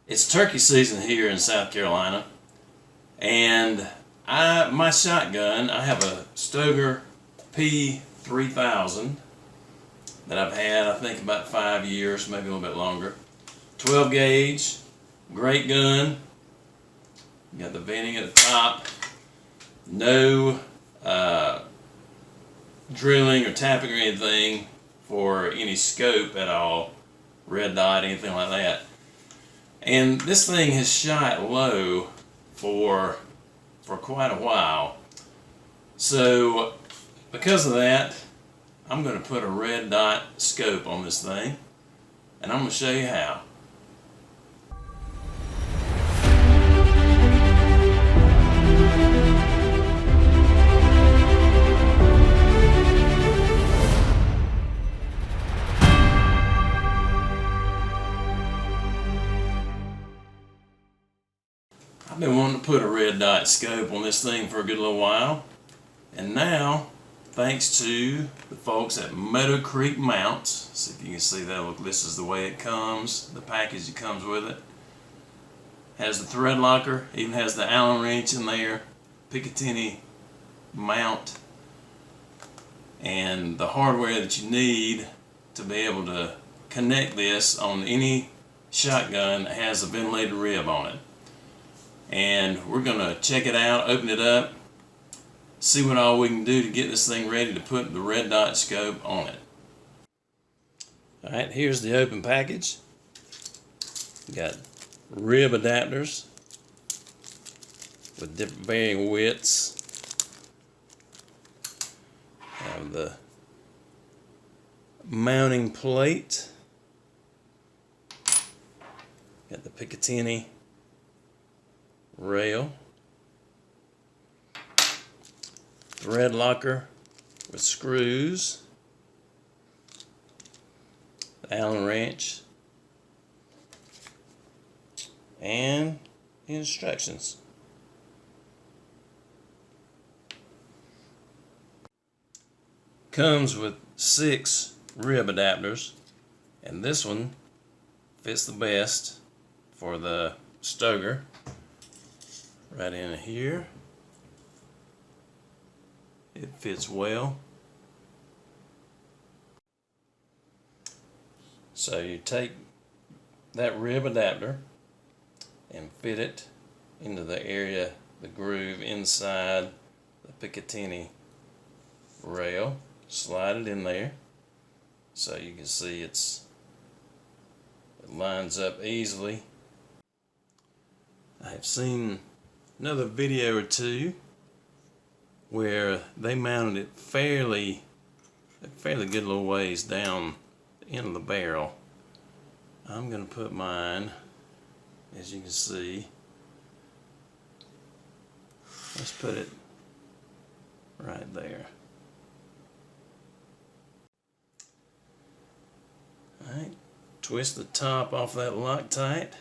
It's turkey season here in South Carolina, and my shotgun, I have a Stoeger P3000 that I've had, I think, about 5 years, maybe a little bit longer. 12 gauge, great gun. You got the venting at the top. No drilling or tapping or anything for any scope at all, red dot, anything like that. And this thing has shot low for quite a while. So because of that, I'm going to put a red dot scope on this thing, and I'm going to show you how. I've been wanting to put a red dot scope on this thing for a good little while, and now, thanks to the folks at Meadow Creek Mounts, see if you can see that. Look, this is the way it comes, the package that comes with it. Has the thread locker, even has the Allen wrench in there, Picatinny mount, and the hardware that you need to be able to connect this on any shotgun that has a ventilated rib on it. And we're going to check it out, open it up, see what all we can do to get this thing ready to put the red dot scope on it. Alright, here's the open package. We got rib adapters with different varying widths. Have the mounting plate. Got the Picatinny rail, thread locker with screws, the Allen wrench, and instructions. Comes with 6 rib adapters, and this one fits the best for the Stoeger. Right in here, it fits well. So you take that rib adapter and fit it into the area, the groove inside the Picatinny rail. Slide it in there so you can see it lines up easily. I've seen another video or two where they mounted it fairly good little ways down the end of the barrel. I'm going to put mine, as you can see, let's put it right there. Alright, twist the top off that Loctite.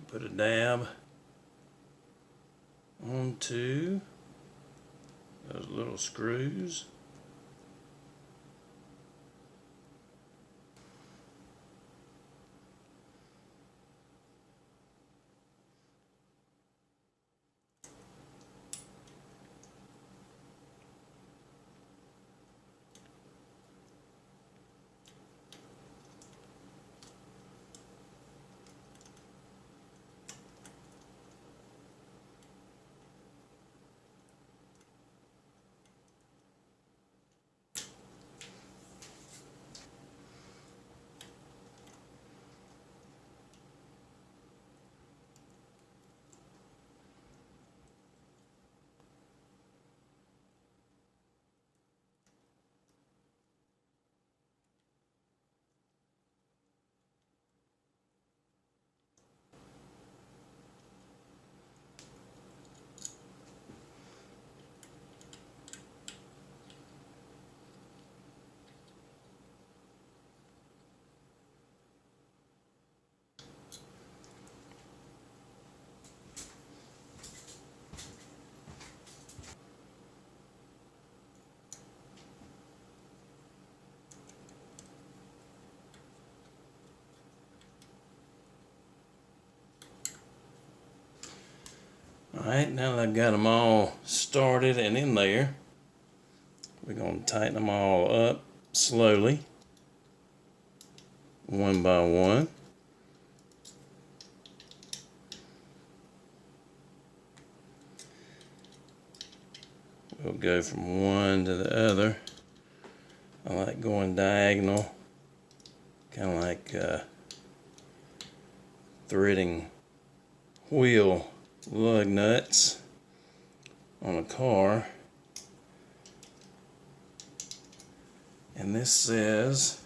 Put a dab onto those little screws. Alright, now that I've got them all started and in there, we're going to tighten them all up slowly, one by one. We'll go from one to the other. I like going diagonal, kind of like threading wheel lug nuts on a car. And this says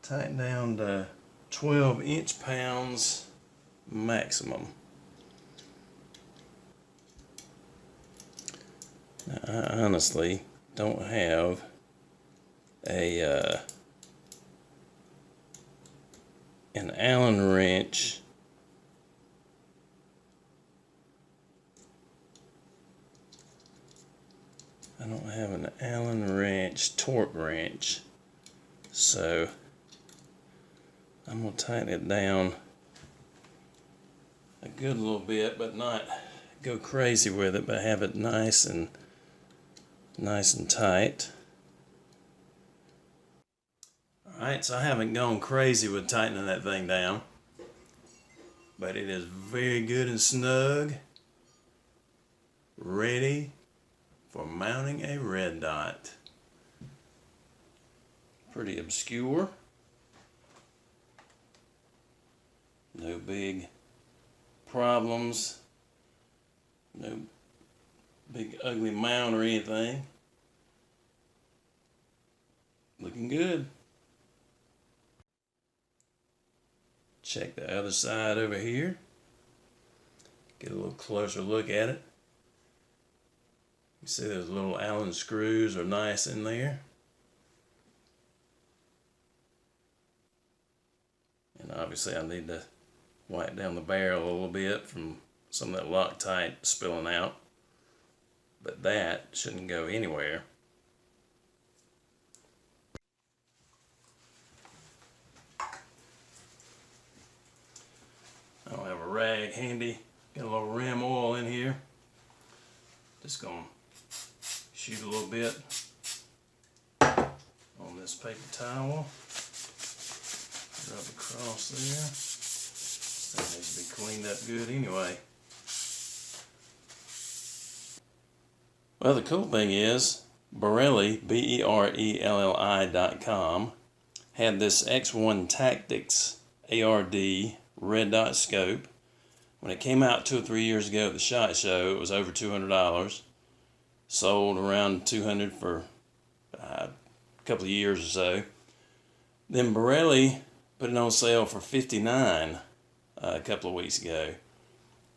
tighten down to 12 inch-pounds maximum. Now, I honestly don't have an Allen wrench I don't have an Allen wrench, torque wrench, so I'm going to tighten it down a good little bit, but not go crazy with it, but have it nice and tight. Alright, so I haven't gone crazy with tightening that thing down, but it is very good and snug, ready for mounting a red dot. Pretty obscure. No big problems. No big ugly mount or anything. Looking good. Check the other side over here. Get a little closer look at it. You see those little Allen screws are nice in there. And obviously I need to wipe down the barrel a little bit from some of that Loctite spilling out. But that shouldn't go anywhere. I don't have a rag handy. Got a little rim oil in here. Just gonna shoot a little bit on this paper towel. Rub across there. That needs to be cleaned up good anyway. Well, the cool thing is, Bereli, BERELLI.com, had this X1 Tactix ARD red dot scope. When it came out 2 or 3 years ago at the SHOT Show, it was over $200. Sold around $200 for a couple of years or so. Then Bereli put it on sale for $59 a couple of weeks ago.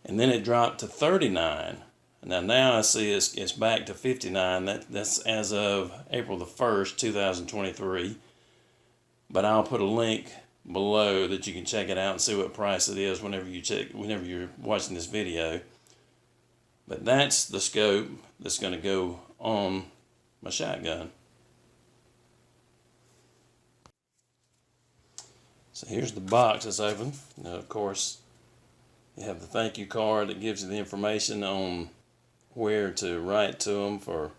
And then it dropped to $39. Now I see it's back to $59. That's as of April the 1st, 2023. But I'll put a link below that you can check it out and see what price it is whenever you're watching this video. But that's the scope that's going to go on my shotgun. So here's the box that's open. Now, of course, you have the thank you card that gives you the information on where to write to them for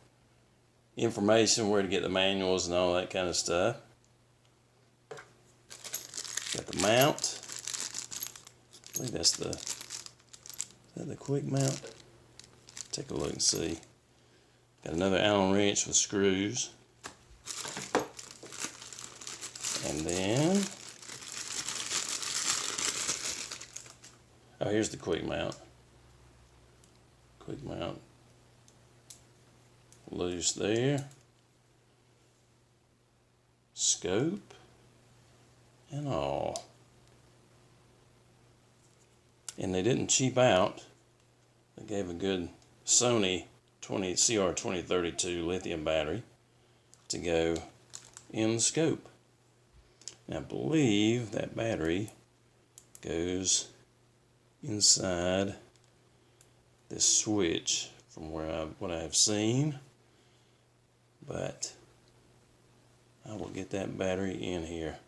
information, where to get the manuals and all that kind of stuff. Got the mount. I believe that's the quick mount? Take a look and see. Got another Allen wrench with screws. And then, oh, here's the quick mount. Quick mount. Loose there. Scope. And all. And they didn't cheap out. They gave a good Sony CR2032 lithium battery to go in the scope. Now I believe that battery goes inside this switch from what I've seen, but I will get that battery in here.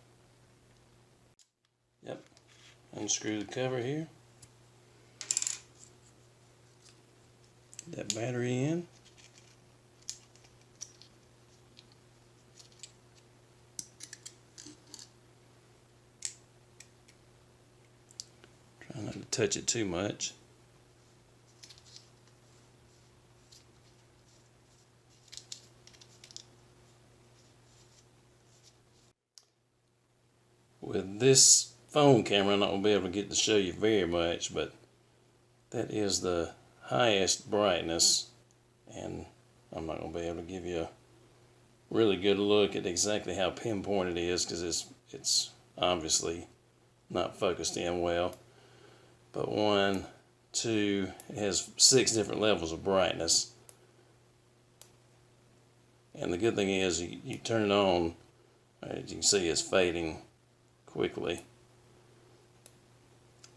Yep, unscrew the cover here. battery in. Try not to touch it too much. With this phone camera, I'm not going to be able to get to show you very much, but that is the highest brightness, and I'm not going to be able to give you a really good look at exactly how pinpoint it is because it's obviously not focused in well. But 1, 2, it has 6 different levels of brightness. And the good thing is you turn it on, as you can see it's fading quickly.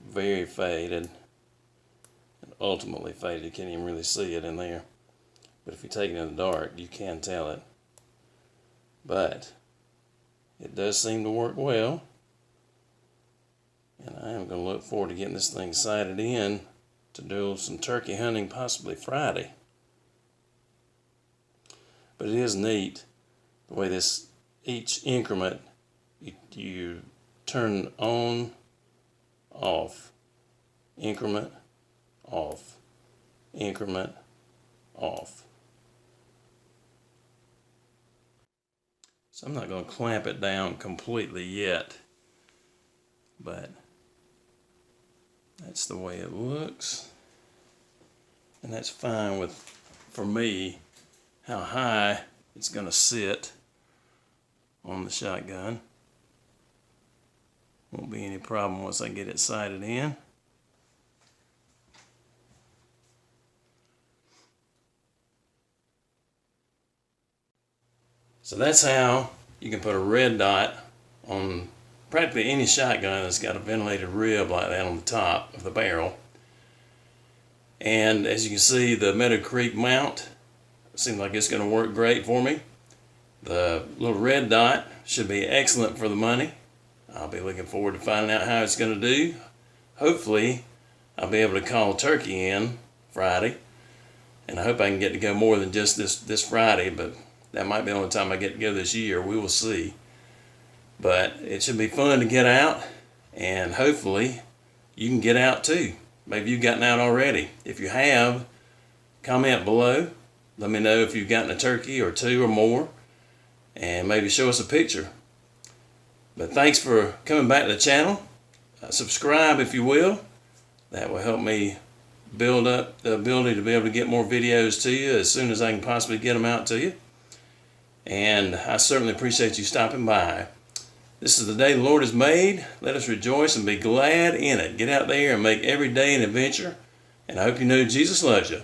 Very faded. And ultimately faded. You can't even really see it in there. But if you take it in the dark, you can tell it. But it does seem to work well. And I am going to look forward to getting this thing sighted in to do some turkey hunting possibly Friday. But it is neat the way this, each increment, you turn on, off, increment, off, increment, off. So I'm not going to clamp it down completely yet, but that's the way it looks. And that's fine with, for me, how high it's going to sit on the shotgun. Won't be any problem once I get it sighted in. So that's how you can put a red dot on practically any shotgun that's got a ventilated rib like that on the top of the barrel. And as you can see, the Meadow Creek mount seems like it's going to work great for me. The little red dot should be excellent for the money. I'll be looking forward to finding out how it's going to do. Hopefully, I'll be able to call turkey in Friday. And I hope I can get to go more than just this Friday, but that might be the only time I get to go this year. We will see. But it should be fun to get out, and hopefully you can get out too. Maybe you've gotten out already. If you have, comment below. Let me know if you've gotten a turkey or 2 or more, and maybe show us a picture. But thanks for coming back to the channel. Subscribe if you will. That will help me build up the ability to be able to get more videos to you as soon as I can possibly get them out to you. And I certainly appreciate you stopping by. This is the day the Lord has made. Let us rejoice and be glad in it. Get out there and make every day an adventure. And I hope you know Jesus loves you.